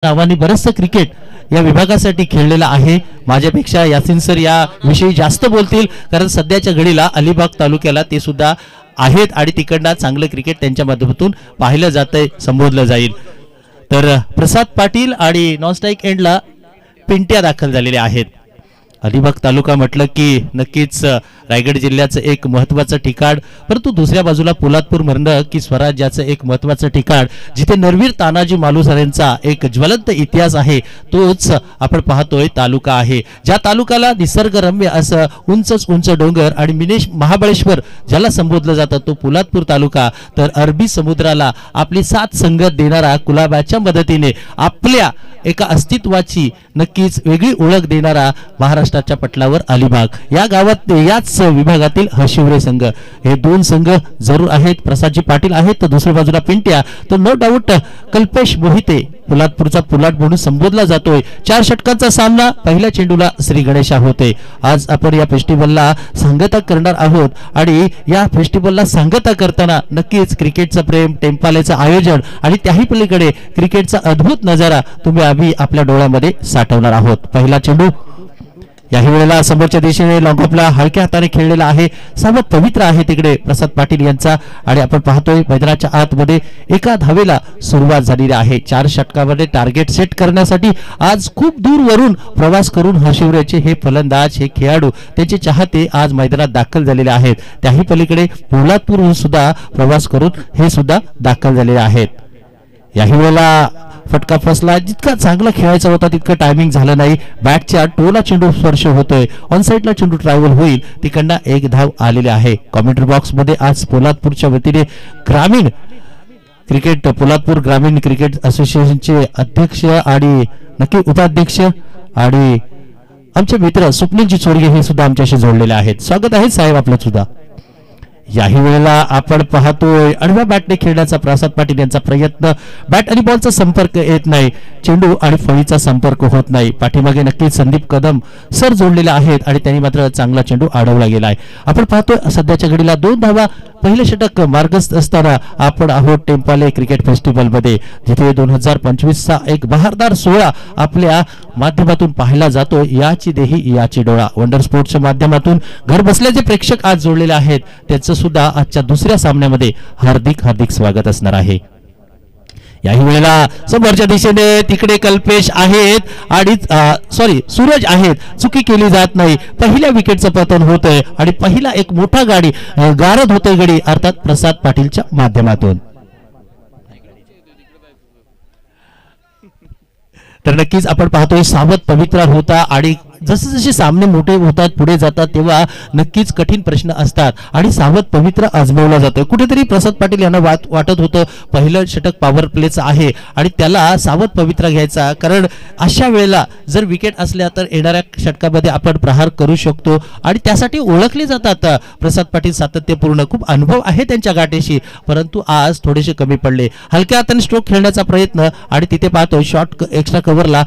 नावाने बरंचसं क्रिकेट या विभागासाठी खेळलेला आहे। माझ्यापेक्षा यासिन सर या विषयी जास्त बोलतील, कारण सध्याच्या घडीला अलिबाग तालुक्याला ते सुद्धा आहेत आणि तिकडनं चांगलं क्रिकेट त्यांच्या माध्यमातून पाहिलं जातंय, संबोधलं जाईल। तर प्रसाद पाटील आणि नॉन स्ट्राइक एंडला पिंट्या दाखल झालेले आहेत। अलिबाग तालुका म्हटलं की नक्कीच रायगड जिल्ह्याचं एक महत्त्वाचं ठिकाण, परंतु दुसऱ्या बाजूला पोलादपूर म्हणलं की स्वराज्याचं एक महत्त्वाचं ठिकाण, जिथे नरवीर तानाजी मालुसरेंचा एक ज्वलंत इतिहास आहे। तोच आपण पाहतोय तालुका आहे, ज्या तालुक्याला निसर्गरम्य असं उंच डोंगर आणि मिनेश महाबळेश्वर ज्याला संबोधलं जातं तो पोलादपूर तालुका, तर अरबी समुद्राला आपली साथ संगत देणारा कुलाब्याच्या मदतीने आपल्या एका अस्तित्वाची नक्कीच वेगळी ओळख देणारा महाराष्ट्राच्या पटलावर अलिबाग या गावात याच विभागातील हशिवरे संघ, हे दोन संघ जरूर आहेत। प्रसादजी पाटील आहेत तर दुसऱ्या बाजूला पिंट्या, तर नो डाऊट कल्पेश मोहिते पोलादपूरचा पुलाट म्हणून संबोधला जातोय। 4 षटकांचा सामना, पहिल्या चेंडूला श्री गणेशा होते। आज आपण या फेस्टिवलला सांगता करणार आहोत आणि या फेस्टिवलला सांगता करताना नक्कीच क्रिकेटचं प्रेम, टेम्पालेचं आयोजन आणि त्याही पलीकडे क्रिकेटचा अद्भुत नजारा तुम्ही आम्ही आपल्या डोळ्यामध्ये साठवणार आहोत। पहिला चेंडू याही वेळेला समोरच्या दिशेने लॉंग ऑफला हलक्या हाताने खेळलेला आहे, सावध पवित्र आहे तिकडे प्रसाद पाटील यांचा, आणि आपण पाहतोय मैदानाच्या आतमध्ये एका धावेला सुरुवात झालेली आहे। 4 षटकामध्ये टार्गेट सेट करण्यासाठी आज खूप दूरवरून प्रवास करून हशिवरेचे हे फलंदाज, हे खेळाडू, त्यांचे चाहते आज मैदानात दाखल झालेले आहेत। त्याही पलीकडे पोलादपूरहून सुद्धा प्रवास करून हे सुद्धा दाखल झालेले आहेत। याही वेळेला फटका फसला, जितका चांगला खेळायचा होता तितकं टायमिंग झालं नाही। बॅटच्या टोला चेंडू स्पर्श होतोय, ऑन साइडला चेंडू ट्रॅव्हल होईल, तिकडनं एक धाव आलेली आहे। कॉमेंट्री बॉक्स मध्ये आज पोलादपूरच्या वतीने ग्रामीण क्रिकेट, पोलादपूर ग्रामीण क्रिकेट असोसिएशनचे अध्यक्ष आणि नक्की उपाध्यक्ष आणि आमचे मित्र स्वप्नीलजी चोरगे हे सुद्धा आमच्याशी जोडलेले आहेत। स्वागत आहे साहेब आपलं सुद्धा। याही वेळेला आपण पाहतोय आडव्या बॅटने खेळण्याचा प्रसाद पाटील यांचा प्रयत्न, बॅट आणि बॉलचा संपर्क येत नाही, चेंडू आणि फळीचा संपर्क होत नाही। पाठीमागे नक्कीच संदीप कदम सर जोडलेले आहेत आणि त्यांनी मात्र चांगला चेंडू अडवला गेलाय। आपण पाहतोय सध्याच्या घडीला 2 धावा, पहिले षटक मार्गस्थ असताना आपण आहोत टेम्पाले क्रिकेट फेस्टिवल मध्ये, जिथे 2025 चा एक बहारदार सोहळा आपल्या माध्यमातून पाहायला जातो। याची देही याची डोळा वंडर स्पोर्ट्सच्या माध्यमातून घर बसल्या जे प्रेक्षक आज जोडलेले आहेत त्यांचं सुद्धा आजच्या दुसऱ्या सामन्यामध्ये हार्दिक हार्दिक स्वागत असणार आहे। याही वेळेला समोरच्या दिशेने तिकडे कल्पेश आहेत आणि सूरज आहेत, चुकी केली जात नाही। पहिल्या विकेटचं पतन होतंय आणि पहिला एक मोठा गारद होतोय गडी, अर्थात प्रसाद पाटीलच्या माध्यमातून। तर नक्कीच आपण पाहतोय सावध पवित्र होता आणि जसे जसे सामने मोठे होतात पुढे जातात तेव्हा नक्कीच कठीण प्रश्न असतात आणि सावध पवित्र आजमावला जातो। कुठेतरी प्रसाद पाटील यांना वाटत होतं पहिलं षटक पॉवर प्लेचं आहे आणि त्याला सावध पवित्र घ्यायचा, कारण अशा वेळेला जर विकेट असल्या तर येणाऱ्या षटकामध्ये आपण प्रहार करू शकतो आणि त्यासाठी ओळखले जातात प्रसाद पाटील सातत्यपूर्ण, खूप अनुभव आहे त्यांच्या गाठीशी, परंतु आज थोडेसे कमी पडले। हलक्या हाताने स्ट्रोक खेळण्याचा प्रयत्न आणि तिथे पाहतो शॉट एक्स्ट्रा कव्हरला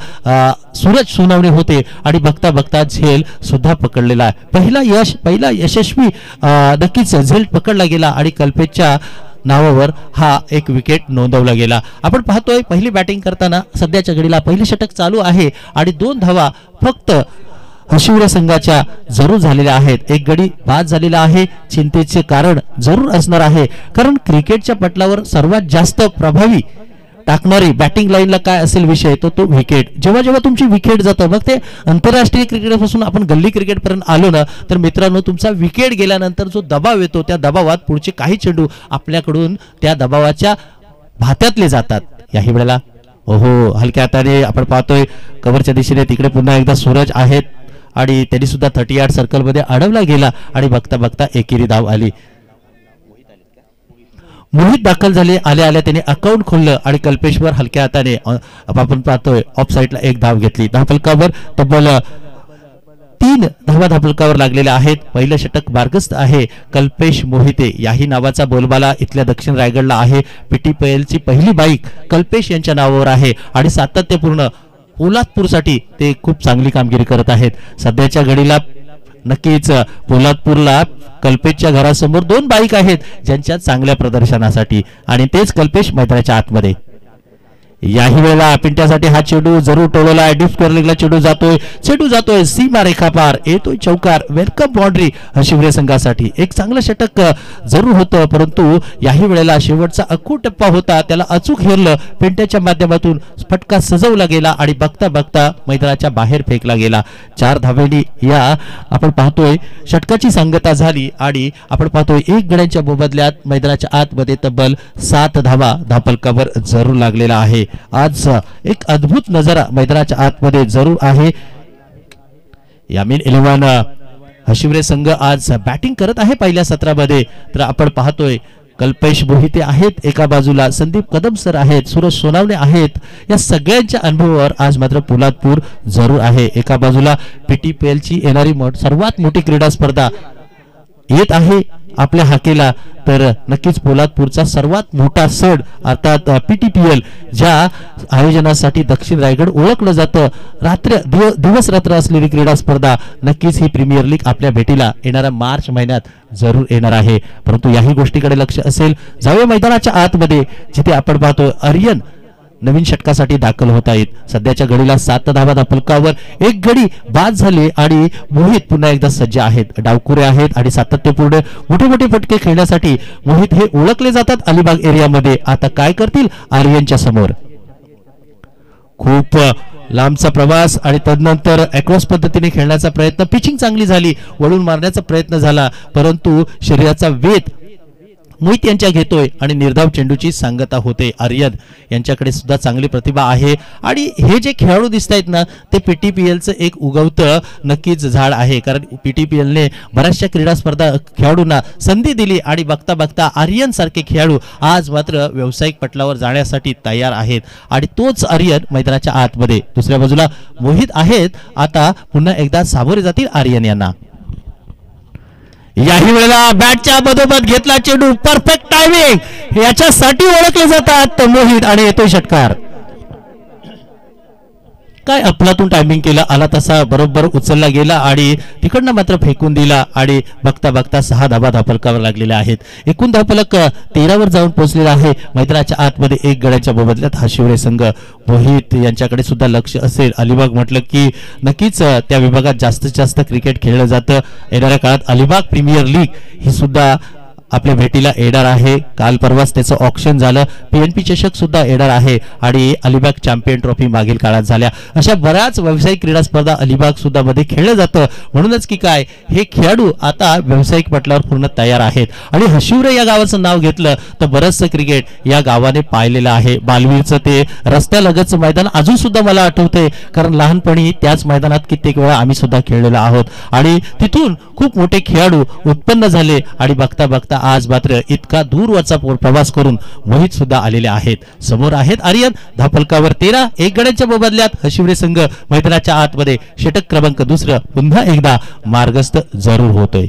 सूरज सोनावणे होते आणि बघता बघता झेल सुद्धा पकडलेला आहे। पहिला यशस्वी नक्कीच झेल पकडला गेला आणि कल्पेशच्या नावावर हा एक विकेट नोंदवला गेला। आपण पाहतोय पहिली बॅटिंग करताना सध्याच्या घडीला पहिली षटक चालू आहे आणि 2 धावा फक्त हशिवरे संघाच्या जरूर झालेल्या आहेत। एक गडी बाद झालेला आहे, चिंतेचे कारण जरूर असणार आहे, कारण क्रिकेटच्या पटलावर सर्वात जास्त प्रभावी टाकणारी बॅटिंग लाईनला काय असेल विषय तो विकेट। जेव्हा जेव्हा तुमची विकेट जातं, मग ते आंतरराष्ट्रीय क्रिकेटपासून आपण गल्ली क्रिकेट पर्यंत आलो ना, तर मित्रांनो तुमचा विकेट गेल्यानंतर जो दबाव येतो त्या दबावात पुढचे काही चेंडू आपल्याकडून त्या दबावाच्या भात्यातले जातात। याही वेळेला हलक्या हाताने आपण पाहतोय कव्हरच्या दिशेने तिकडे पुन्हा एकदा सूरज आहेत आणि त्यांनी सुद्धा 30 यार्ड सर्कल मध्ये अडवला गेला आणि बघता बघता एकेरी धाव आली। मोहित दाखल झाले, आल्या त्यांनी अकाउंट खोललं आणि कल्पेशवर हलक्या हाताने आपण पाहतोय ऑफ साइडला एक धाव घेतली। धावफलकावर तब्बल 3 धावा धावफलकावर लागलेल्या आहेत। पहिलं षटक मार्गस्थ आहे, कल्पेश मोहिते याही नावाचा बोलबाला इथल्या दक्षिण रायगडला आहे। PTPLची पहिली बाईक कल्पेश यांच्या नावावर आहे आणि सातत्यपूर्ण पोलादपूरसाठी ते खूप चांगली कामगिरी करत आहेत। सध्याच्या घडीला नक्कीच पोलादपूरला कल्पेशच्या घरासमोर 2 बाईक आहेत ज्यांच्या चांगल्या प्रदर्शनासाठी आणि तेच कल्पेश मैदानाच्या आतमध्ये। याही वेळेला पिंट्यासाठी हा चेंडू जरूर टोलवला आहे. डीप स्क्वेअर लेगला चेंडू जातोय सीमा रेखा पार, येतोय चौकार. वेलकम बाउंड्री शिवरे संघासाठी. एक चांगलं षटक जरूर होतं, परंतु याही वेळेला शेवटचा अखू टप्पा होता, त्याला अचूक हेरलं. पिंट्याच्या माध्यमातून फटका सजवला गेला आणि बघता बघता मैदानाच्या बाहेर फेकला गेला. 4 धावेंनी या आपण पाहतोय षटकाची सांगता झाली आणि आपण पाहतोय 1 गड्यांच्या मोबदल्यात मैदानाच्या आतमध्ये तब्बल 7 धावा धापलकावर जरूर लागलेला आहे. आज एक अद्भुत नजारा मैदानाच्या आतमध्ये जरूर आहे. यामीन 11 हशिवरे संघ आज बॅटिंग करत आहे पहिल्या सत्रामध्ये. तर आपण पाहतोय कल्पेश मोहिते आहेत एका बाजूला, संदीप कदम सर आहेत, सूरज सोनावणे आहेत. या सगळ्यांच्या अनुभवावर आज मात्र पोलादपूर जरूर आहे. एका बाजूला PTPL ची येणारी सर्वात मोठी क्रीडा स्पर्धा येत आहे आपल्या हाकेला. तर नक्कीच पोलादपूरचा सर्वात मोठा सण अर्थात PTPL ज्या आयोजनासाठी दक्षिण रायगड ओळखलं जातं, दिवस रात्र असलेली क्रीडा स्पर्धा, नक्कीच ही प्रीमियर लीग आपल्या भेटीला येणाऱ्या मार्च महिन्यात जरूर येणार आहे. परंतु याही गोष्टीकडे लक्ष असेल. जाऊया मैदानाच्या आतमध्ये, जिथे आपण पाहतो आर्यन नवीन षटकासाठी दाखल होत आहेत. सध्याच्या घडीला 7 धावा धापलकावर, 1 गडी बाद झाले आणि मोहित पुन्हा एकदा सज्ज आहेत. डावकुरे आहेत आणि सातत्यपूर्ण मोठे मोठे फटके खेळण्यासाठी मोहित हे ओळखले जातात अलिबाग एरियामध्ये. आता काय करतील आर्यनच्या समोर? खूप लांबचा प्रवास आणि तदनंतर अक्रॉस पद्धतीने खेळण्याचा प्रयत्न, पिचिंग चांगली झाली, वळून मारण्याचा प्रयत्न झाला, परंतु शरीराचा वेध मोहित यांच्या घेतोय आणि निर्धाव चेंडूची सांगता होते. आर्यन यांच्याकडे सुद्धा चांगली प्रतिभा आहे आणि हे जे खेळाडू दिसत आहेत ना, ते PTPLचं एक उगवतं नक्कीच झाड आहे. कारण PTPLने बऱ्याचशा क्रीडा स्पर्धा खेळाडूंना संधी दिली आणि बघता बघता आर्यन सारखे खेळाडू आज मात्र व्यावसायिक पटलावर जाण्यासाठी तयार आहेत. आणि तोच आर्यन मैदानाच्या आतमध्ये. दुसऱ्या बाजूला मोहित आहेत. आता पुन्हा एकदा सामोरे जातील आर्यन यांना. याही वेळेला बॅटच्या मधोमध घेतला चेंडू, परफेक्ट टायमिंग, याच्यासाठी ओळखले जातात मोहित आणि येतोय षटकार. काय अफलातून टायमिंग केला, आला तसा बरोबर उचलला गेला आणि तिकडनं मात्र फेकून दिला आणि बघता बघता 6 धावा धापलकावर लागलेल्या आहेत. एकूण धापलक 13 वर जाऊन पोहोचलेला आहे. मैदानाच्या आतमध्ये 1 गड्याच्या मोबदल्यात हा शिवरे संघ. मोहित यांच्याकडे सुद्धा लक्ष असेल. अलिबाग म्हटलं की नक्कीच त्या विभागात जास्तीत जास्त क्रिकेट खेळलं जातं. येणाऱ्या काळात अलिबाग प्रीमियर लीग ही सुद्धा आपल्या भेटीला येणार आहे. काल परवाच त्याचं ऑक्शन झालं. PNP चषक सुद्धा येणार आहे आणि अलिबाग चॅम्पियन ट्रॉफी मागील काळात झाल्या. अशा बऱ्याच व्यावसायिक क्रीडा स्पर्धा अलिबाग सुद्धा मध्ये खेळलं जातं. म्हणूनच की काय, हे खेळाडू आता व्यावसायिक पटलावर पूर्ण तयार आहेत. आणि हशिवरे या गावाचं नाव घेतलं तर बरंचसं क्रिकेट या गावाने पाहिलेलं आहे. बालवीरचं ते रस्त्यालगतचं मैदान अजून सुद्धा मला आठवते, कारण लहानपणी त्याच मैदानात कित्येक वेळा आम्ही सुद्धा खेळलेलो आहोत आणि तिथून खूप मोठे खेळाडू उत्पन्न झाले. आणि बघता बघता आज मात्र इतका दूरवरचा प्रवास करून मोहित सुद्धा आलेले आहेत. समोर आहेत आर्यन. धापलकावर 13, 1 गड्यांच्या मोबदल्यात हशिवरे संघ मैदानाच्या आतमध्ये षटक क्रमांक 2 पुन्हा एकदा मार्गस्थ जरूर होतोय.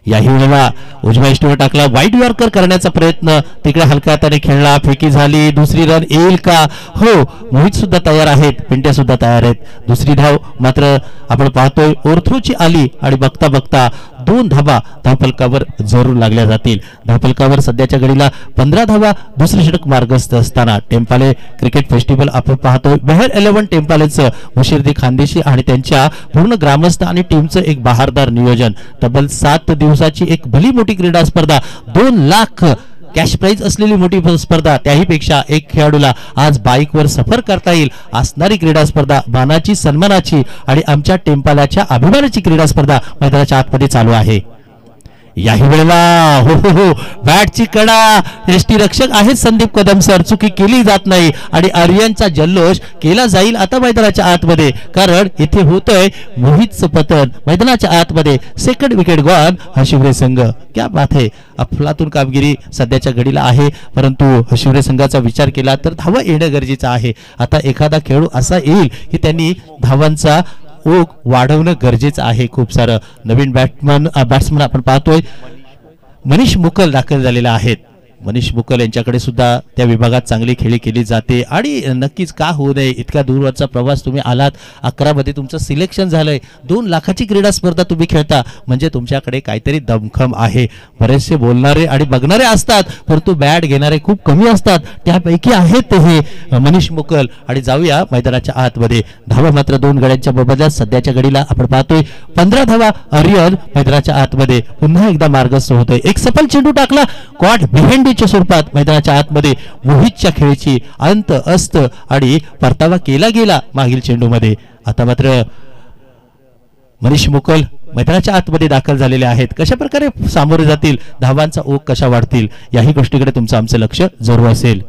याही वेळेला उजव्या इष्टीवर टाकला, वाईट यॉर्कर करण्याचा प्रयत्न, तिकडे हलक्या हाताने खेळला, फेकी झाली. दुसरी रन येईल का? हो, मोहित सुद्धा तयार आहेत, पिंट्या सुद्धा तयार आहेत. दुसरी धाव मात्र आपण पाहतोय ओरथ्रोची आली आणि बघता बघता 2 धावा धापलकावर जरूर लागल्या जातील. धापलकावर सध्याच्या घडीला 15 धावा. दुसरे षटक मार्गस्थ असताना टेम्पाले क्रिकेट फेस्टिवल आपण पाहतोय. बहर 11 टेम्पालेचं मुशिर्दी खानदेशी आणि त्यांच्या पूर्ण ग्रामस्थ आणि टीमचं एक बहारदार नियोजन. तब्बल 7 दिवसाची एक भली मोठी क्रीडा स्पर्धा, 2 लाख कॅश प्राइज असलेली मोठी स्पर्धा, त्याही पेक्षा एक खेळाडूला आज बाईकवर सफर करता येईल असणारी क्रीडा स्पर्धा, मानाची, सन्मानाची आणि आमच्या टेम्पालाच्या अभिमानाची क्रीडा स्पर्धा मैदानाच्या आतमध्ये चालू आहे. याही वेळेला हो हो हो बॅटची कडा, यष्टी रक्षक आहेत संदीप कदम सर, चुकी केली जात नाही आणि आर्यनचा जल्लोष केला जाईल आता मैदानाच्या आतमध्ये, कारण इथे होतंय मोहितचं पतन मैदानाच्या आतमध्ये. सेकंड विकेट गॉन हशिवरे संघ. क्या बात है, अफलातून कामगिरी सध्याच्या घडीला आहे, परंतु हशिवरे संघाचा विचार केला तर धावा येणं गरजेचं आहे. आता एखादा खेळाडू असा येईल की त्यांनी धावांचा ओघ वाढवणं गरजेचं आहे. खूप सारं नवीन बॅट्समन आपण पाहतोय. मनीष मुकल दाखल झालेला आहेत. मनीष मुकल यांच्याकडे सुद्धा त्या विभागात चांगली खेळी केली जाते आणि नक्कीच का होऊ नये, इतका दूरवरचा प्रवास तुम्ही आलात, 11 मध्ये तुमचं सिलेक्शन झालंय, 2 लाखाची क्रीडा स्पर्धा तुम्ही खेळता म्हणजे तुमच्याकडे काहीतरी दमखम आहे. बरेचसे बोलणारे आणि बघणारे असतात परंतु बॅट घेणारे खूप कमी असतात, त्यापैकी आहेत ते हे मनीष मुकल. आणि जाऊया मैदानाच्या आतमध्ये. धावा मात्र 2 गड्यांच्या बबदल्यात सध्याच्या घडीला आपण पाहतोय 15 धावा. आर्यन मैदानाच्या आतमध्ये पुन्हा एकदा मार्गस्थ होतोय. एक सफल चेंडू टाकला क्वाड बिहेंडीच्या स्वरूपात मैदानाच्या आतमध्ये. मोहितच्या खेळीची अंत अस्त आणि परतावा केला गेला मागील चेंडूमध्ये. आता मात्र मनीष मुकल मैदानाच्या आतमध्ये दाखल झालेले आहेत. कशा प्रकारे सामोरे जातील, धावांचा ओघ कशा वाढतील, याही गोष्टीकडे तुमचं आमचं लक्ष जरूर असेल.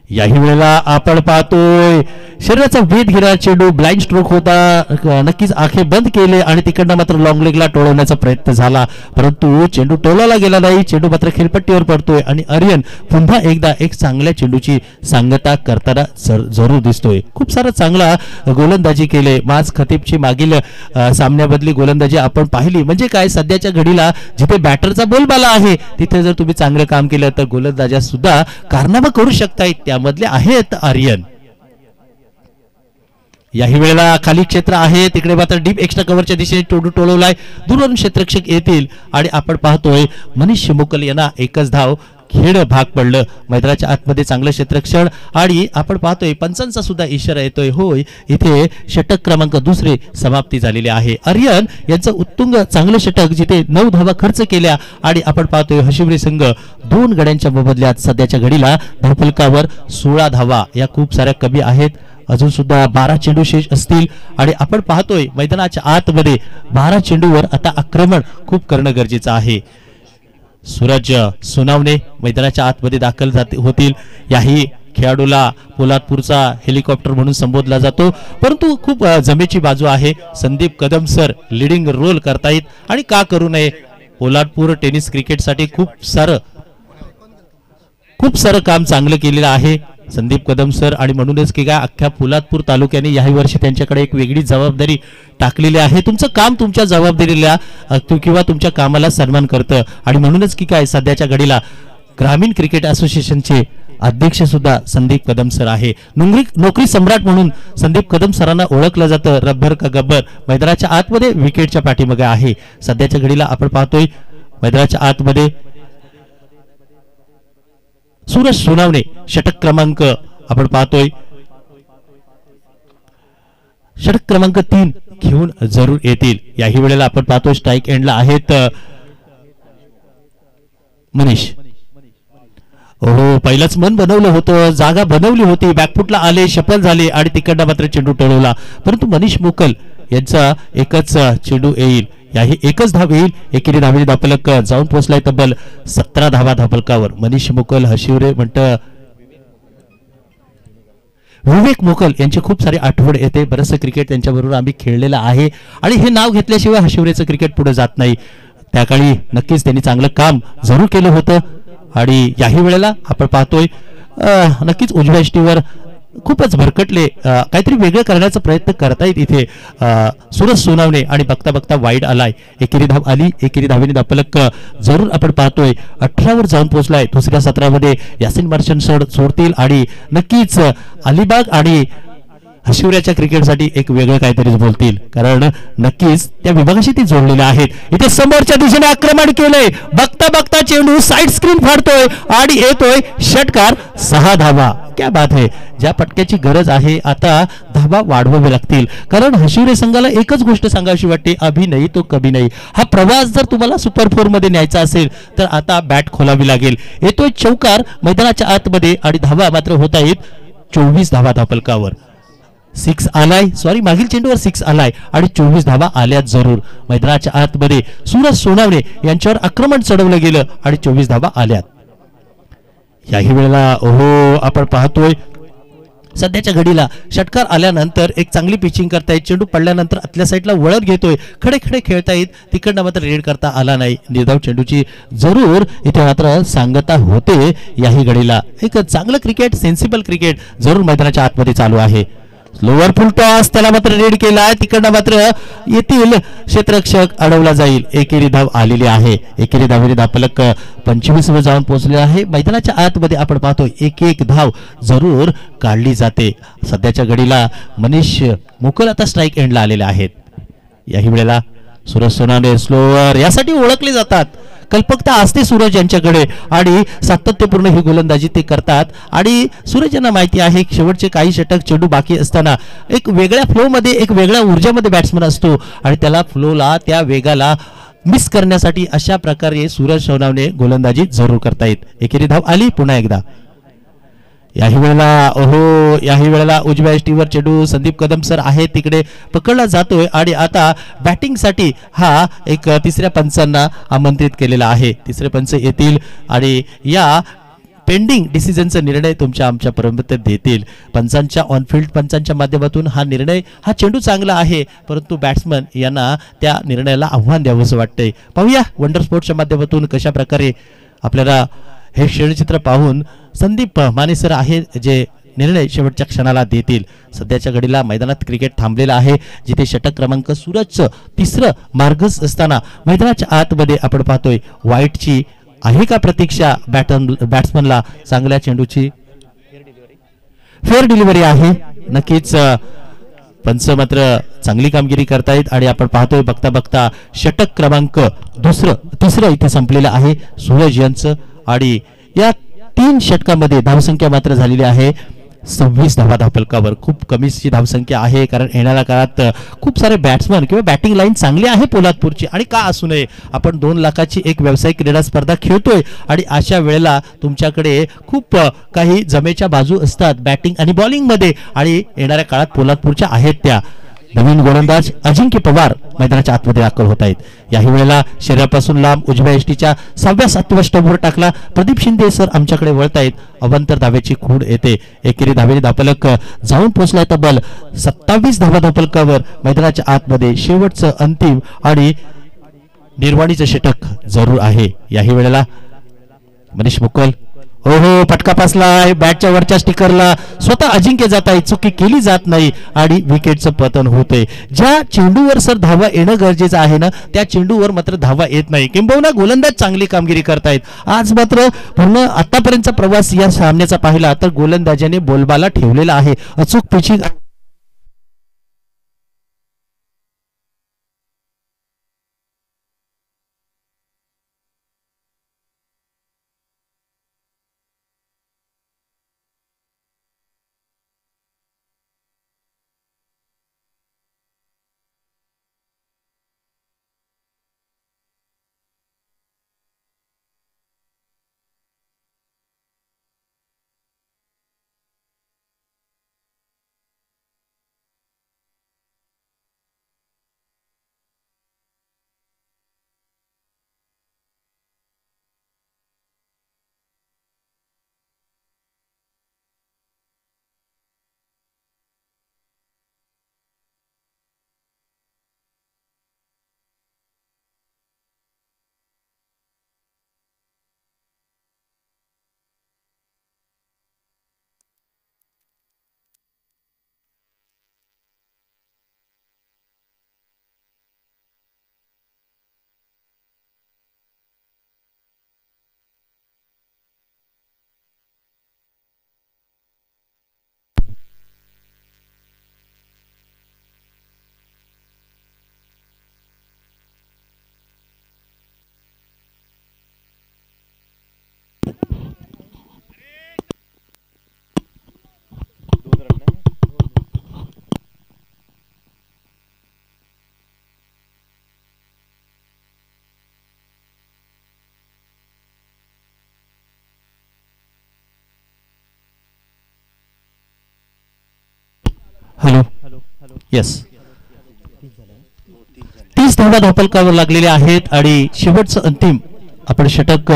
याही वेळेला आपण पाहतोय शरीराचा वेध घेणारा चेंडू, ब्लाइंड स्ट्रोक होता, नक्कीच आखे बंद केले आणि तिकडनं मात्र लॉंग लेगला टोळवण्याचा प्रयत्न झाला परंतु चेंडू टोलाला गेला नाही. चेंडू मात्र खेळपट्टीवर पडतोय आणि आर्यन पुन्हा एकदा एक चांगल्या चेंडूची सांगता करताना जरूर दिसतोय. खूप सारा चांगला गोलंदाजी केले. माज खतीबची मागील सामन्याबदली गोलंदाजी आपण पाहिली म्हणजे काय, सध्याच्या घडीला जिथे बॅटरचा बोलबाला आहे तिथे जर तुम्ही चांगलं काम केलं तर गोलंदाजा सुद्धा कारनामा करू शकतायत, त्यामधले आहेत आर्यन. याही वेळेला खाली क्षेत्र आहे तिकडे मात्र डीप एक्स्ट्रा कव्हरच्या दिशेने चेंडू टोलवलाय. दूरवरून क्षेत्ररक्षक येतील आणि आपण पाहतोय मनीष मुकल यांना एकच धाव खेळ भाग पडलं. मैदानाच्या आतमध्ये चांगलं क्षेत्ररक्षण आणि आपण पाहतोय पंचांचा सुद्धा इशारा येतोय. होय, इथे षटक क्रमांक 2 समाप्ती झालेली आहे. आर्यन यांचं उत्तुंग चांगलं षटक जिथे 9 धावा खर्च केल्या आणि आपण पाहतोय हशिवरे संघ 2 गड्यांच्या बदल्यात सध्याच्या घडीला धावफलकावर 16 धावा या खूप साऱ्या कमी आहेत. अजून सुद्धा 12 चेंडू शेष असतील आणि आपण पाहतोय मैदानाच्या आतमध्ये 12 चेंडूवर आता आक्रमण खूप करणं गरजेचं आहे. सूरज सोनावणे मैदानाच्या आतमध्ये दाखल होतील. याही खेळाडूला पोलादपूरचा हेलिकॉप्टर म्हणून संबोधला जातो परंतु खूप जमेची बाजू आहे. Sandeep Kadam sir leading role करतायत आणि का करू नये. पोलादपूर टेनिस क्रिकेटसाठी खूप सारं काम चांगलं केलेलं आहे संदीप कदम सर आणि म्हणूनच की काय अख्ख्या पोलादपूर तालुक्याने याही वर्षी त्यांच्याकडे एक वेगळी जबाबदारी टाकलेली आहे. तुमचं काम तुमच्या जबाबदारीला किंवा तुमच्या कामाला सन्मान करतं आणि म्हणूनच की काय सध्याच्या घडीला ग्रामीण क्रिकेट असोसिएशनचे अध्यक्ष सुद्धा संदीप कदम सर आहे. नोकरी सम्राट म्हणून संदीप कदम सरांना ओळखलं जातं. रब्बर का गब्बर मैदानाच्या आतमध्ये विकेटच्या पाठीमागे आहे. सध्याच्या घडीला आपण पाहतोय मैदानाच्या आतमध्ये सूरज सोनावणे षटक क्रमांक आपण पाहतोय षटक क्रमांक 3 घेऊन जरूर येतील. याही वेळेला आपण पाहतोय स्ट्राइक एंडला आहेत मनीष. हो, पहिलंच मन बनवलं होतं, जागा बनवली होती, बॅकफुटला आले, सफल झाले आणि तिकडनं मात्र चेंडू टळवला परंतु मनीष मुकल यांचा एकच चेंडू येईल. याही एकच धाव येईल. एकेरी धावेने धावफलक जाऊन पोहोचलाय तब्बल 17 धावा धावफलकावर. मनीष मुकल हशिवरे म्हणतं विवेक मुकल यांची खूप सारी आठवण येते. बरंचसं क्रिकेट त्यांच्याबरोबर आम्ही खेळलेलं आहे आणि हे नाव घेतल्याशिवाय हशिवरेचं क्रिकेट पुढे जात नाही. त्याकाळी नक्कीच त्यांनी चांगलं काम जरूर केलं होतं आणि याही वेळेला आपण पाहतोय नक्कीच उजव्या यष्टीवर खूपच भरकटले, काहीतरी वेगळं करण्याचा प्रयत्न करतायत इथे सूरज सोनावणे आणि बघता बघता वाईड आलाय. एकेरी धाव आली. एकेरी धावेने धावफलक जरूर आपण पाहतोय 18 वर जाऊन पोहोचलाय. दुसऱ्या सत्रामध्ये यासिन मर्चंट सोडतील आणि नक्कीच अलिबाग आणि हशिवऱ्याच्या क्रिकेटसाठी एक वेगळं काहीतरी बोलतील कारण नक्कीच त्या विभागाशी ती जोडलेले आहेत. इथे समोरच्या दिशेने आक्रमण केलंय. बघता बघता चेंडू साइड स्क्रीन फाडतोय आणि येतोय षटकार 6 धावा. क्या बात है. ज्या पटक्याची गरज आहे आता धावा वाढवावे लागतील कारण हशिवरे संघाला एकच गोष्ट सांगावी वाटते, अभी नाही तो कभी नाही. हा प्रवास जर तुम्हाला सुपर 4 मध्ये न्यायचा असेल तर आता बॅट खोलावी लागेल. येतोय चौकार मैदानाच्या आतमध्ये आणि धावा मात्र होत आहेत 24 धावा धावफलकावर. 6 आलाय, सॉरी मागील चेंडूवर 6 आलाय आणि 24 धावा आल्यात जरूर. मैदानाच्या आतमध्ये सूरज सोनावणे यांच्यावर आक्रमण चढवलं गेलं आणि 24 धावा आल्यात. याही वेळेला आपण पाहतोय सध्याच्या घडीला षटकार आल्यानंतर एक चांगली पिचिंग करतायत. चेंडू पडल्यानंतर आतल्या साईडला वळत घेतोय, खडे खडे खेळतायत. तिकडनं मात्र रेड करता आला नाही. निर्धाव चेंडूची जरूर इथे मात्र सांगता होते. याही घडीला एक चांगलं क्रिकेट, सेन्सिबल क्रिकेट जरूर मैदानाच्या आतमध्ये चालू आहे. लोअर फुल टॉस त्याला मात्र रेड केला, तिकडनं मात्र येथील क्षेत्ररक्षक अडवला जाईल. एकेरी धाव आलेली आहे. एकेरी धावेने धावफलक 25 वर जाऊन पोहोचले आहे. मैदानाच्या आतमध्ये आपण पाहतो एक एक धाव जरूर काढली जाते. सध्याच्या घडीला मनीष मुकुल आता स्ट्राईक एंडला आलेले आहेत. याही वेळेला सूरज सोनावणे स्लोअर यासाठी ओळखले जातात. कल्पकता असते सूरज यांच्याकडे आणि सातत्यपूर्ण ही गोलंदाजी ते करतात. आणि सूरज यांना माहिती आहे शेवटचे काही षटक चेंडू बाकी असताना एक वेगळ्या फ्लो मध्ये एक वेगळ्या ऊर्जामध्ये बॅट्समन असतो आणि त्याला फ्लोला त्या वेगाला मिस करण्यासाठी अशा प्रकारे सूरज सोनावणे गोलंदाजी जरूर करतायत. एकेरी धाव आली पुन्हा एकदा. याही वेळेला उजव्या एष्टीवर चेंडू संदीप कदम सर आहे तिकडे पकडला जातोय आणि आता बॅटिंगसाठी हा एक तिसऱ्या पंचांना आमंत्रित केलेला आहे. तिसरे पंच येतील आणि या पेंडिंग डिसिजनचा निर्णय तुमच्या आमच्या पर्यंत देतील. पंचांच्या ऑनफिल्ड पंचांच्या माध्यमातून हा निर्णय हा चेंडू चांगला आहे परंतु बॅट्समन यांना त्या निर्णयाला आव्हान द्यावंसं वाटतंय. पाहूया वंडर स्पोर्ट्सच्या माध्यमातून कशा प्रकारे आपल्याला हे क्षणचित्र पाहून संदीप माने सर आहे जे निर्णय शेवटच्या क्षणाला देतील. सध्याच्या घडीला मैदानात क्रिकेट थांबलेला आहे जिथे षटक क्रमांक सूरजचं तिसरं मार्गच असताना मैदानाच्या आतमध्ये आपण पाहतोय वाईटची आहे का प्रतीक्षा. बॅट्समनला चांगल्या चेंडूची फेअर डिलिव्हरी आहे. नक्कीच पंच मात्र चांगली कामगिरी करतायत आणि आपण पाहतोय बघता बघता षटक क्रमांक तिसरं इथे संपलेलं आहे सूरज यांचं. आणि या 3 षटकामध्ये धावसंख्या मात्र झालेली आहे 26 धावा धावफलकावर. खूप कमीची धावसंख्या आहे कारण येणाऱ्या काळात खूप सारे बॅट्समन किंवा बॅटिंग लाईन चांगली आहे पोलादपूरची आणि का असू नये. आपण 2 लाखाची एक व्यावसायिक क्रीडा स्पर्धा खेळतोय आणि अशा वेळेला तुमच्याकडे खूप काही जमेच्या बाजू असतात बॅटिंग आणि बॉलिंग मध्ये आणि येणाऱ्या काळात पोलादपूरच्या आहेत त्या. नवीन गोलंदाज अजिंक्य पवार मैदानाच्या आतमध्ये दाखल होत आहेत. याही वेळेला शरीरापासून लांब उजव्या एष्टीच्या 6व्या-7व्या स्टंपवर टाकला प्रदीप शिंदे सर आमच्याकडे वळतायत. अवंतर धावेची खूण येते. एकेरी धावेने धावफलक जाऊन पोहोचलाय तब्बल 27 धावा धावफलकावर. मैदानाच्या आतमध्ये शेवटचं अंतिम आणि निर्वाणीचं षटक जरूर आहे. याही वेळेला मनीष मुकुल ओहो फटका पासलाय बॅटच्या वरच्या स्टिकरला. स्वतः अजिंक्य जात आहे चुकी केली जात नाही आणि विकेटचं पतन होते. ज्या चेंडूवर सर धावा येणं गरजेचं आहे ना त्या चेंडूवर मात्र धावा येत नाही. किंबहुना गोलंदाज चांगली कामगिरी करतायत. आज मात्र पूर्ण आतापर्यंतचा प्रवास या सामन्याचा पाहिला तर गोलंदाजाने बोलबाला ठेवलेला आहे. अचूक पिचिंग हॅलो येस 30 धावा धावफलकावर लागलेले आहेत आणि शेवटचं अंतिम आपण षटक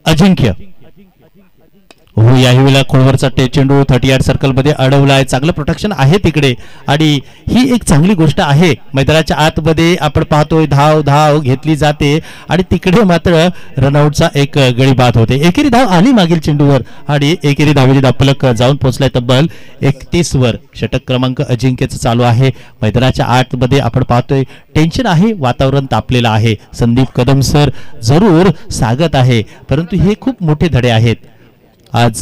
अजिंक्य हो, याही वेळेला खोलवरचा चेंडू 38 सर्कल मध्ये अडवला आहे. चांगलं प्रोटेक्शन आहे तिकडे आणि ही एक चांगली गोष्ट आहे. मैदानाच्या आतमध्ये आपण पाहतोय धाव धाव घेतली जाते आणि तिकडे मात्र रनआउटचा एक गडी बाद होते. एकेरी धाव आली मागील चेंडूवर आणि एकेरी धावेची धापलक जाऊन पोहोचलाय तब्बल 31 वर. षटक क्रमांक अजिंक्यचं चालू आहे. मैदानाच्या आतमध्ये आपण पाहतोय टेन्शन आहे, वातावरण तापलेलं आहे. संदीप कदम सर जरूर सांगत आहे, परंतु हे खूप मोठे धडे आहेत. आज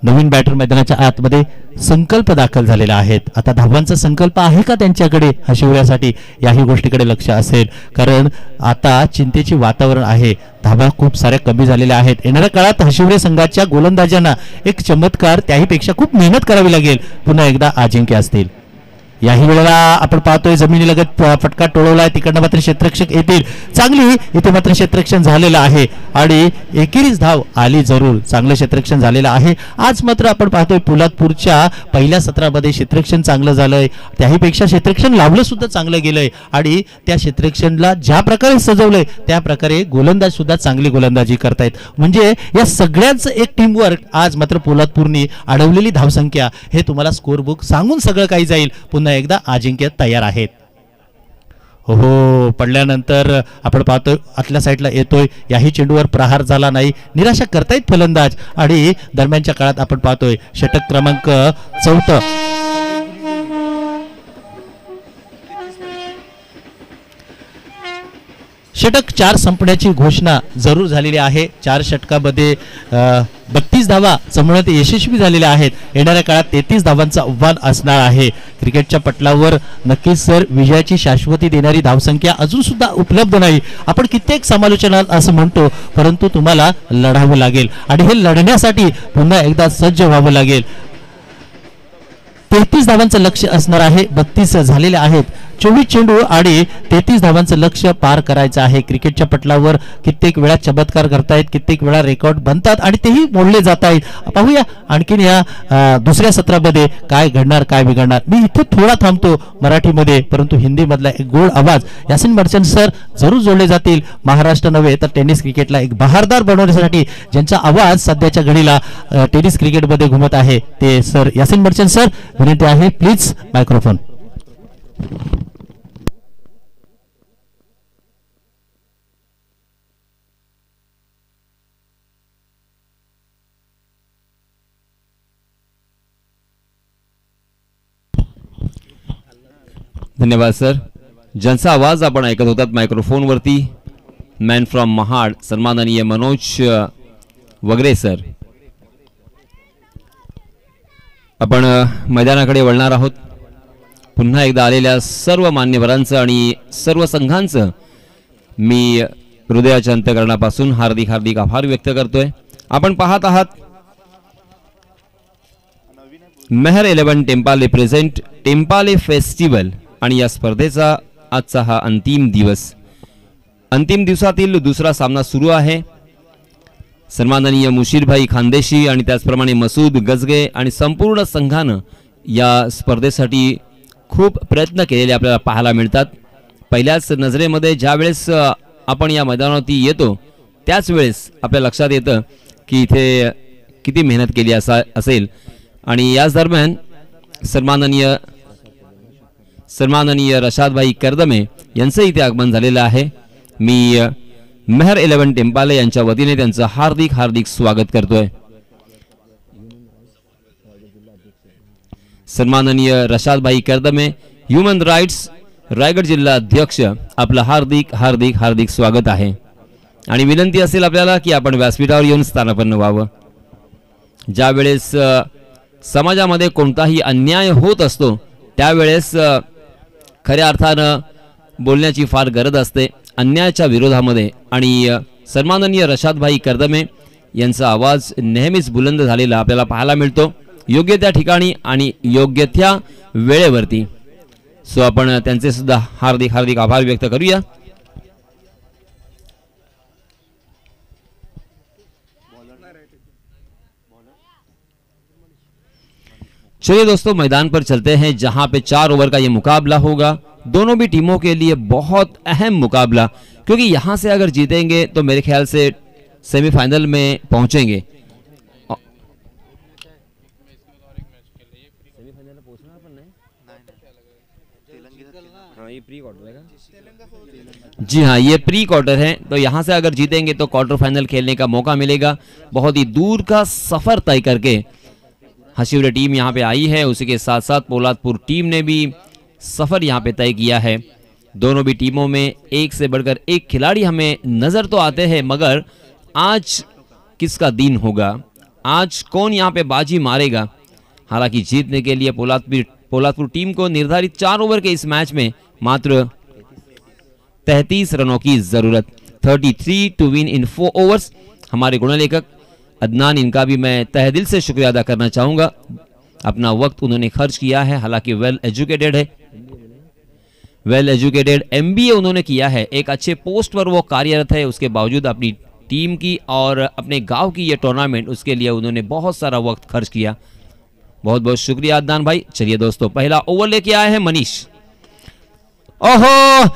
नवीन बॅटर मैदानाच्या आतमध्ये संकल्प दाखल झालेला आहेत. आता धावांचा संकल्प आहे का त्यांच्याकडे हशिवण्यासाठी, याही गोष्टीकडे लक्ष असेल, कारण आता चिंतेचे वातावरण आहे. धावा खूप साऱ्या कमी झालेल्या आहेत. येणाऱ्या काळात हशिवरे संघाच्या गोलंदाजांना एक चमत्कार, त्याहीपेक्षा खूप मेहनत करावी लागेल. पुन्हा एकदा अजिंक्य असतील. याही वेळेला आपण पाहतोय जमिनीलगत फटका टोळवलाय, तिकडनं मात्र क्षेत्ररक्षक येतील. चांगली इथे मात्र क्षेत्ररक्षण झालेलं आहे आणि एकेरीच धाव आली जरूर. चांगलं क्षेत्ररक्षण झालेलं आहे. आज मात्र आपण पाहतोय पोलादपूरच्या पहिल्या सत्रामध्ये क्षेत्ररक्षण चांगलं झालंय, त्याहीपेक्षा क्षेत्ररक्षण लावलं सुद्धा चांगलं गेलंय आणि त्या क्षेत्ररक्षणला ज्या प्रकारे सजवलंय त्या प्रकारे गोलंदाज सुद्धा चांगली गोलंदाजी करतायत. म्हणजे या सगळ्यांचं एक टीमवर्क आज मात्र पोलादपूरनी अडवलेली धावसंख्या हे तुम्हाला स्कोर बुक सांगून सगळं काही जाईल. पुन्हा एकदा अजिंक्य तयार आहेत. हो, पडल्यानंतर आपण पाहतोय आतल्या साईडला येतोय. याही चेंडूवर प्रहार झाला नाही, निराशा करतायत फलंदाज आणि दरम्यानच्या काळात आपण पाहतोय षटक क्रमांक 4. षटक 4 संपण्याची घोषणा जरूर झालेली आहे. 4 षटकामध्ये 32 धावा जमवण्यात यशस्वी झालेल्या आहेत. येणाऱ्या काळात 33 धावांचं आव्हान असणार आहे. क्रिकेटच्या पटलावर नक्कीच सर विजयाची शाश्वती देणारी धावसंख्या अजून सुद्धा उपलब्ध नाही. आपण कित्येक समालोचनात असं म्हणतो, परंतु तुम्हाला लढावं लागेल आणि हे लढण्यासाठी पुन्हा एकदा सज्ज व्हावं लागेल. 33 धावांचं लक्ष असणार आहे. 32 झालेले आहेत. 24 चेंडू आणि 33 धावांचं लक्ष पार करायचं आहे. क्रिकेटच्या पटलावर कित्येक वेळा चमत्कार करतायत, कित्येक वेळा रेकॉर्ड बनतात आणि तेही मोडले जात आहेत. पाहूया आणखीन या दुसऱ्या सत्रामध्ये काय घडणार, काय बिघडणार. मी इथे थोडा थांबतो मराठीमध्ये, परंतु हिंदी मधला एक गोड आवाज यासिन मर्चंट सर जरूर जोडले जातील. महाराष्ट्र नव्हे तर टेनिस क्रिकेटला एक बहारदार बनवण्यासाठी ज्यांचा आवाज सध्याच्या घडीला टेनिस क्रिकेटमध्ये घुमत आहे ते सर यासिन मर्चंट सर. विनंती आहे, प्लीज मायक्रोफोन. धन्यवाद सर. ज्यांचा आवाज आपण ऐकत होतात मायक्रोफोनवरती, मॅन फ्रॉम महाड सन्माननीय मनोज वगैरे सर. आपण मैदानाकडे वळणार आहोत. पुन्हा एकदा आलेल्या सर्व मान्यवरांचं आणि सर्व संघांचं मी हृदयाच्या अंतःकरणापासून हार्दिक हार्दिक आभार व्यक्त करतोय. आपण पाहत आहात मेहर 11 टेम्पाले प्रेझेंट टेम्पाले फेस्टिवल आणि या स्पर्धेचा आजचा हा अंतिम दिवस. अंतिम दिवसातील दुसरा सामना सुरू आहे. सन्माननीय मुशीरभाई खानदेशी आणि त्याचप्रमाणे मसूद गजगे आणि संपूर्ण संघानं या स्पर्धेसाठी खूप प्रयत्न केलेले आपल्याला पाहायला मिळतात. पहिल्याच नजरेमध्ये ज्या वेळेस आपण या मैदानावरती येतो त्याच वेळेस आपल्या लक्षात येतं की इथे किती मेहनत केली असेल. आणि याच दरम्यान सन्माननीय रशादभाई करदमे यांचं इथे आगमन झालेलं आहे. मी मेहर 11 टेम्पाले यांच्या वतीने त्यांचं हार्दिक हार्दिक स्वागत करतोय. सन्माननीय रशादभाई करदमे ह्युमन राईट्स रायगड जिल्हा अध्यक्ष, आपलं हार्दिक हार्दिक हार्दिक स्वागत आहे. आणि विनंती असेल आपल्याला की आपण व्यासपीठावर येऊन स्थानापन्न व्हावं. ज्या वेळेस समाजामध्ये कोणताही अन्याय होत असतो त्यावेळेस खऱ्या अर्थानं बोलण्याची फार गरज असते अन्यायाच्या विरोधामध्ये. आणि सन्माननीय रशादभाई करदमे यांचा आवाज नेहमीच बुलंद झालेला आपल्याला पाहायला मिळतो, योग्य त्या ठिकाणी आणि योग्य त्या वेळेवरती. सो आपण त्यांचे सुद्धा हार्दिक हार्दिक आभार व्यक्त करूया. चलिए दोस्तों, मैदान पर चलते हैं जहां पे 4 ओवर का ये मुकाबला होगा. दोनों भी टीमों के लिए बहुत अहम मुकाबला, क्योंकि यहां से अगर जीतेंगे तो मेरे ख्याल से सेमीफाइनल में पहुंचेंगे। जी हाँ, ये प्री क्वार्टर है, तो यहाँ से अगर जीतेंगे तो क्वार्टर फाइनल खेलने का मौका मिलेगा। बहुत ही दूर का सफर तय करके हसीवरे टीम यहाँ पे आई है, उसी के साथ साथ पोलादपुर टीम ने भी सफर यहाँ पे तय किया है। दोनों भी टीमों में एक से बढ़कर एक खिलाड़ी हमें नजर तो आते हैं, मगर आज किसका दिन होगा, आज कौन यहाँ पे बाजी मारेगा। हालांकि जीतने के लिए पोलादपुर टीम को निर्धारित 4 ओवर के इस मैच में मात्र 33 रनों की जरूरत, 33 टू विन इन 4 ओवर्स। हमारे गुणलेखक अदनान, इनका भी मैं तहे दिल से शुक्रिया अदा करना चाहूंगा। अपना वक्त उन्होंने खर्च किया है, हालांकि वेल एजुकेटेड है, वेल एजुकेटेड MBA उन्होंने किया है, एक अच्छे पोस्ट पर वो कार्यरत है। उसके बावजूद अपनी टीम की और अपने गांव की ये टूर्नामेंट, उसके लिए उन्होंने बहुत सारा वक्त खर्च किया। बहुत बहुत शुक्रिया अदनान भाई। चलिए दोस्तों, पहला ओवर लेके आए हैं मनीष। ओहो,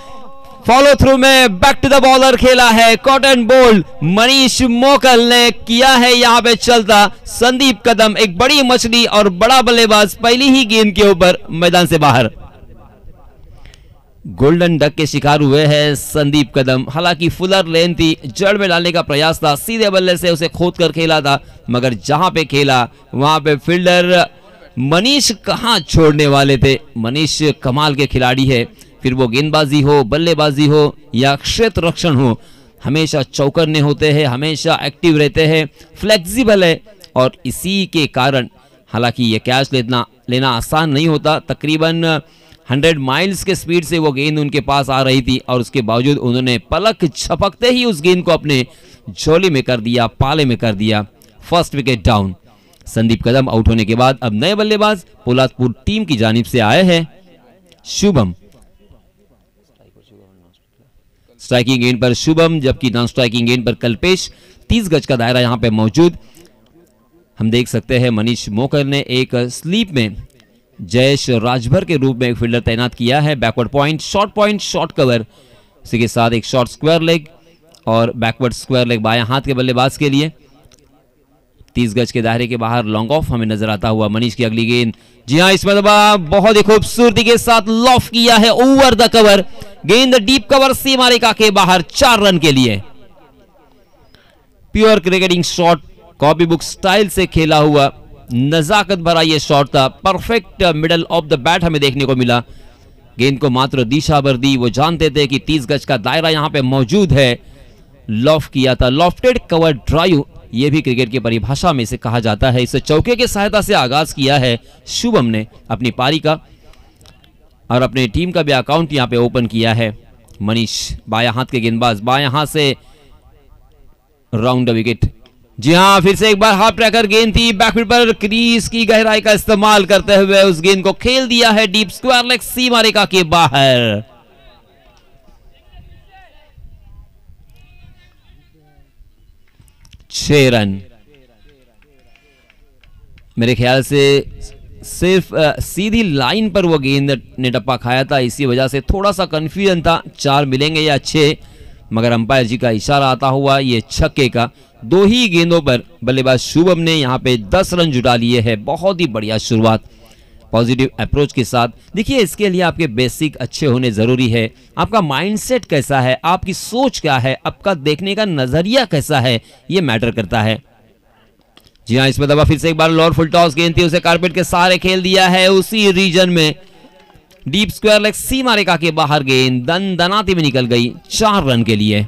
फॉलो थ्रू में बैक टू द बॉलर खेला है, कॉटन बोल्ड मनीष मोकल ने किया है यहाँ पे चलता। संदीप कदम एक बड़ी मछली और बड़ा बल्लेबाज पहली ही गेंद के ऊपर मैदान से बाहर। गोल्डन डक के शिकार हुए हैं संदीप कदम। हालांकि फुलर लेन थी, जड़ में डालने का प्रयास था, सीधे बल्ले से उसे खोद कर खेला था, मगर जहां पे खेला वहां पे फील्डर मनीष कहां छोड़ने वाले थे। मनीष कमाल के खिलाड़ी है, फिर वो गेंदबाजी हो, बल्लेबाजी हो या क्षेत्र रक्षण हो, हमेशा चौकन्ने होते हैं, हमेशा एक्टिव रहते हैं, फ्लेक्सिबल है। और इसी के कारण हालांकि ये कैच लेना आसान नहीं होता। तकरीबन 100 माइल्स के स्पीड से वो गेंद उनके पास आ रही थी और उसके बावजूद उन्होंने पलक झपकते ही उस गेंद को अपने झोली में कर दिया, पाले में कर दिया। First wicket down. Sandeep Kadam out होने के बाद अब नए बल्लेबाज पोलादपुर टीम की जानिब से आए हैं शुभम। स्ट्राइकिंग गेंद पर शुभम, जबकि नॉन स्ट्राइकिंग गेंद पर कल्पेश। 30 गज का दायरा यहां पे मौजूद। हम देख सकते हैं मनीष मोकर ने एक स्लीप में जयेश राजभर के रूप में एक फील्डर तैनात किया है। बैकवर्ड पॉइंट, शॉर्ट कवर, इसी के साथ एक शॉर्ट स्क्वायर लेग और बैकवर्ड स्क्वायर लेग बाएं हाथ के बल्लेबाज के लिए। 30 गज के दायरे के बाहर लॉन्ग ऑफ हमें नजर आता हुआ मनीष की अगली गेंद। जी हां, इस मरतबा बहुत ही खूबसूरती के साथ लॉफ किया है ओवर द कवर। गेंद डीप कवर सीमा रेखा के बाहर, 4 रन के लिए। Pure cricketing shot, copy book style से खेला हुआ नजाकत भरा यह शॉट था। Perfect middle of the bat हमें देखने को मिला। गेंद को मात्र दिशा भर दी, वो जानते थे कि 30 गज का दायरा यहां पे मौजूद है। लॉफ्ट किया था, लॉफ्टेड कवर ड्राइव, यह भी क्रिकेट की परिभाषा में से कहा जाता है। इसे चौके की सहायता से आगाज किया है शुभम ने अपनी पारी का और अपने टीम का भी अकाउंट यहां पे ओपन किया है। मनीष बायां हाथ के गेंदबाज, बायां हाथ से राउंड द विकेट। जी हां, फिर से एक बार हाफ ट्रैकर गेंद थी, बैकफील्ड पर क्रीज की गहराई का इस्तेमाल करते हुए उस गेंद को खेल दिया है डीप स्क्वायर लेग सीमा रेखा के बाहर। छह रन। मेरे ख्याल से सिर्फ सीधी लाइन पर वो गेंद ने टप्पा खाया था, इसी वजह से थोड़ा सा कंफ्यूजन था 4 मिलेंगे या 6, मगर अंपायर जी का इशारा आता हुआ ये छक्के का। 2 ही गेंदों पर बल्लेबाज शुभम ने यहां पे 10 रन जुटा लिए हैं। बहुत ही बढ़िया शुरुआत पॉजिटिव अप्रोच के साथ। देखिए, इसके लिए आपके बेसिक अच्छे होने जरूरी है। आपका माइंडसेट कैसा है, आपकी सोच क्या है, आपका देखने का नजरिया कैसा है, ये मैटर करता है। जी हां, इसमें दबा फिर से एक बार लोअर फुल टॉस गेंद थी, उसे कारपेट के सहारे खेल दिया है उसी रीजन में। डीप स्क्वायर लेग सीमा रेखा के बाहर गेंद दनाती में निकल गई, 4 रन के लिए।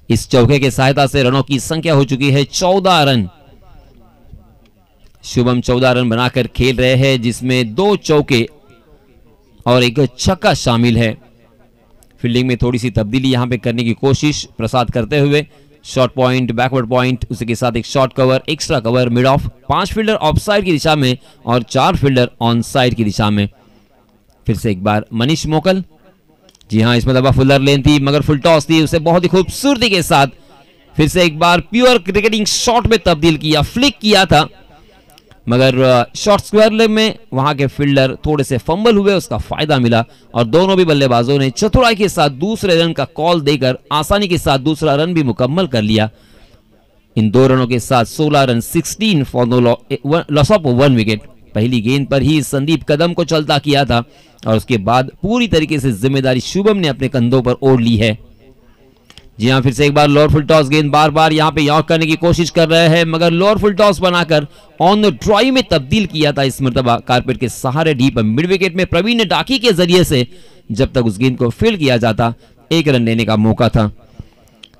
इस चौके के सहायता से रनों की संख्या हो चुकी है 14 रन। शुभम 14 रन बनाकर खेल रहे हैं, जिसमें 2 चौके और एक छक्का शामिल है। फील्डिंग में थोड़ी सी तब्दीली यहां पे करने की कोशिश प्रसाद करते हुए। शॉर्ट पॉइंट, बैकवर्ड पॉइंट, उसी के साथ एक short cover, extra cover, mid of. 5 fielder of side की दिशा में और 4 फील्डर ऑन साइड की दिशा में। फिर से एक बार मनीष मोकल। जी हां, इसमें दबा फुलर लेन थी, मगर फुल टॉस थी, उसे बहुत ही खूबसूरती के साथ फिर से एक बार प्योर क्रिकेटिंग शॉट में तब्दील किया, फ्लिक किया था। मगर शॉर्ट स्क्वायर लेग में वहां के फील्डर थोड़े से फंबल हुए, उसका फायदा मिला और दोनों भी बल्लेबाजों ने चतुराई के साथ दूसरे रन का कॉल देकर आसानी के साथ दूसरा रन भी मुकम्मल कर लिया। इन 2 रनों के साथ 16 run, 16 for loss of 1 wicket. पहली गेंद पर ही संदीप कदम को चलता किया था और उसके बाद पूरी तरीके से जिम्मेदारी शुभम ने अपने कंधों पर ओढ़ ली है। जी हां, फिर से एक बार लोअर फुल टॉस गेंद बार बार यहां पे यॉर्क करने की कोशिश कर रहे हैं, मगर लोअर फुल टॉस बनाकर ऑन द ड्राइव में तब्दील किया था इस मर्तबा कारपेट के सहारे डीप मिड विकेट में प्रवीण डाकी के जरिए से। जब तक उस गेंद को फील्ड किया जाता 1 रन लेने का मौका था।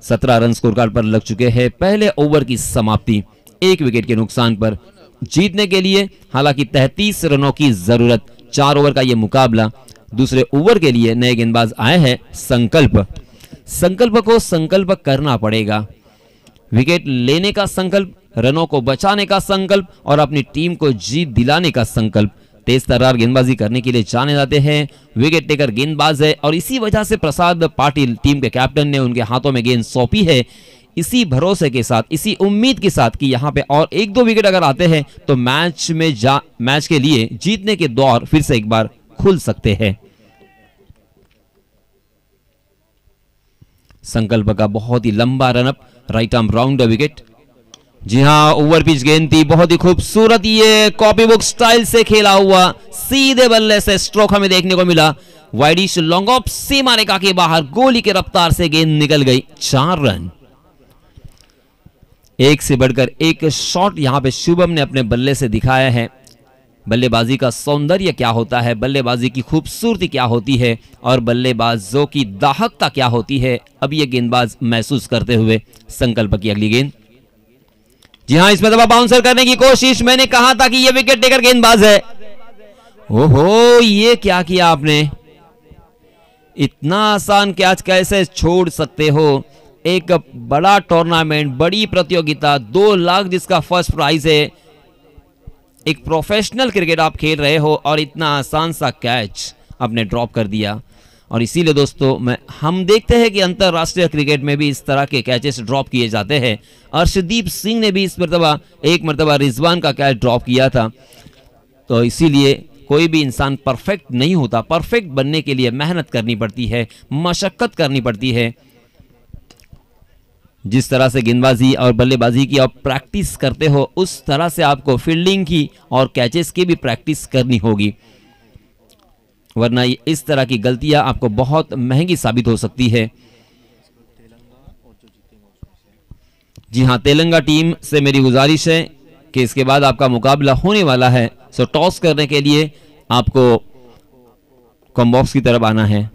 17 रन स्कोर कार्ड पर लग चुके हैं। पहले ओवर की समाप्ति 1 विकेट के नुकसान पर। जीतने के लिए हालांकि 33 रनों की जरूरत। 4 ओवर का यह मुकाबला। दूसरे ओवर के लिए नए गेंदबाज आए हैं संकल्प। संकल्प को संकल्प करना पड़ेगा। विकेट लेने का संकल्प, रनों को बचाने का संकल्प और अपनी टीम को जीत दिलाने का संकल्प। तेज तर्रार गेंदबाजी करने के लिए जाने जाते हैं। विकेट टेकर गेंदबाज है और इसी वजह से प्रसाद पाटिल टीम के कैप्टन ने उनके हाथों में गेंद सौंपी है, इसी भरोसे के साथ, इसी उम्मीद के साथ कि यहां पे और 1-2 विकेट अगर आते हैं तो मैच के लिए जीतने के दौर फिर से एक बार खुल सकते हैं। संकल्प का बहुत ही लंबा run up, right arm round the wicket. जी हां, ओवर पिच गेंद थी, बहुत ही खूबसूरत, ये कॉपी बुक स्टाइल से खेला हुआ सीधे बल्ले से स्ट्रोक हमें देखने को मिला। वाइडिश लॉन्ग ऑफ सीमा रेखा के बाहर गोली की रफ्तार से गेंद निकल गई। 4 रन। एक से बढ़कर एक शॉट यहां पे शुभम ने अपने बल्ले से दिखाया है। बल्लेबाजी का सौंदर्य क्या होता है, बल्लेबाजी की खूबसूरती क्या होती है और बल्लेबाजों की दाहकता क्या होती है, अब ये गेंदबाज महसूस करते हुए। संकल्प की अगली गेंद। जी हां, इसमें दबा बाउंसर करने की कोशिश। मैंने कहा था कि ये विकेट टेकर गेंदबाज है। ओहो, ये क्या किया आपने? इतना आसान कैच कैसे छोड़ सकते हो? एक बड़ा टूर्नामेंट, बड़ी प्रतियोगिता, 2 लाख जिसका फर्स्ट प्राइज है, एक प्रोफेशनल क्रिकेट आप खेल रहे हो और इतना आसान सा कैच आपने ड्रॉप कर दिया। और इसीलिए दोस्तों हम देखते हैं कि अंतरराष्ट्रीय क्रिकेट में भी इस तरह के कैचेस ड्रॉप किए जाते हैं। अर्शदीप सिंह ने भी इस मरतबा एक मरतबा रिजवान का कैच ड्रॉप किया था। तो इसीलिए कोई भी इंसान परफेक्ट नहीं होता। परफेक्ट बनने के लिए मेहनत करनी पड़ती है, मशक्कत करनी पड़ती है। जिस तरह से गेंदबाजी और बल्लेबाजी की आप प्रैक्टिस करते हो, उस तरह से आपको फील्डिंग की और कैचेस की भी प्रैक्टिस करनी होगी, वरना इस तरह की गलतियां आपको बहुत महंगी साबित हो सकती है। जी हां, तेलंगा टीम से मेरी गुजारिश है कि इसके बाद आपका मुकाबला होने वाला है, सो टॉस करने के लिए आपको कॉम्बॉक्स की तरफ आना है।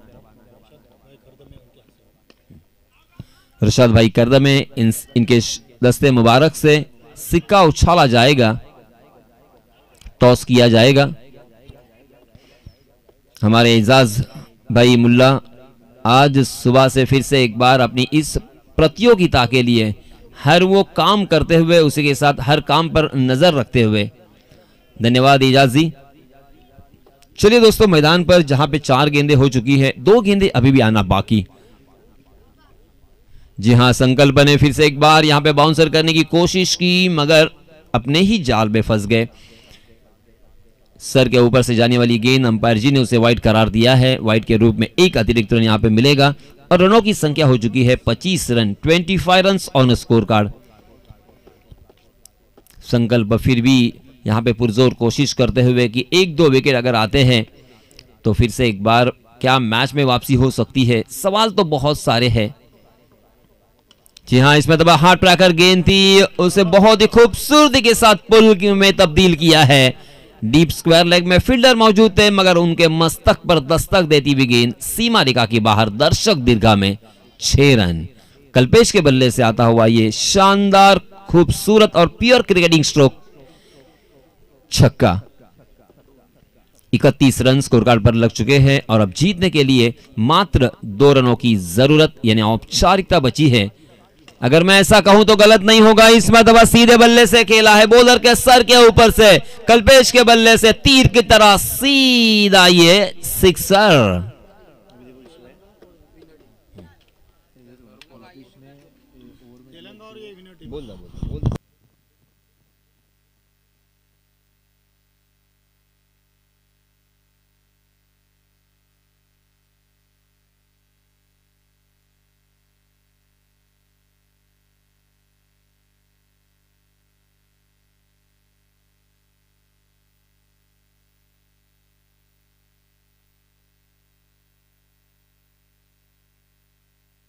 रुशाद भाई करदम में इनके दस्ते मुबारक से सिक्का उछाला जाएगा, टॉस किया जाएगा। हमारे एजाज भाई मुल्ला आज सुबह से फिर से एक बार अपनी इस प्रतियोगिता के लिए हर वो काम करते हुए, उसी के साथ हर काम पर नजर रखते हुए, धन्यवाद एजाज जी। चलिए दोस्तों, मैदान पर जहां पे 4 गेंदें हो चुकी है, 2 गेंदें अभी भी आना बाकी। जी हां, संकल्प ने फिर से एक बार यहां पे बाउंसर करने की कोशिश की, मगर अपने ही जाल में फंस गए। सर के ऊपर से जाने वाली गेंद अंपायर जी ने उसे वाइड करार दिया है। वाइड के रूप में 1 अतिरिक्त रन यहां पे मिलेगा और रनों की संख्या हो चुकी है 25 run, 25 run on score card. संकल्प फिर भी यहां पे पुरजोर कोशिश करते हुए कि 1-2 विकेट अगर आते हैं तो फिर से एक बार क्या मैच में वापसी हो सकती है। सवाल तो बहुत सारे हैं। जी हां, इसमें दबा हार्ड ट्रैकर गेंद थी, उसे बहुत ही खूबसूरती के साथ पुल में तब्दील किया है। डीप स्क्वायर लेग में फील्डर मौजूद थे, मगर उनके मस्तक पर दस्तक देती हुई गेंद सीमा रेखा के बाहर दर्शक दीर्घा में। 6 रन। कल्पेश के बल्ले से आता हुआ ये शानदार, खूबसूरत और प्योर क्रिकेटिंग स्ट्रोक, छक्का। 31 रन स्कोर कार्ड पर लग चुके हैं और अब जीतने के लिए मात्र 2 रनों की जरूरत यानी औपचारिकता बची है। अगर मैं ऐसा कहूं तो गलत नहीं होगा। इस मरतबा सीधे बल्ले से खेला है, बॉलर के सर के ऊपर से कल्पेश के बल्ले से तीर की तरह सीधा ये सिक्सर।